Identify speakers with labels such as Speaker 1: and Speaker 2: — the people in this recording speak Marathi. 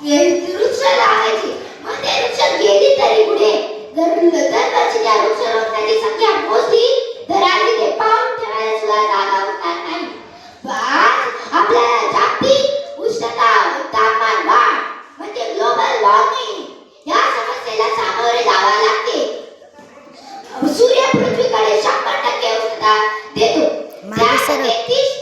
Speaker 1: वृक्ष लावायची, मग ते वृक्ष गेली तरी पुढे दरवर्षी त्या वृक्षारोपणाची संख्या मोजली तर आधी ते पाऊल ठेवायला सुद्धा जागा उरणार नाही. आज आपल्याला जागतिक उष्णता तापमान वाढ म्हणजे ग्लोबल वॉर्मिंग या समस्येला सामोरे जावे लागते. सूर्य पृथ्वीकडे 100% उष्णता देतो. त्यामध्ये 30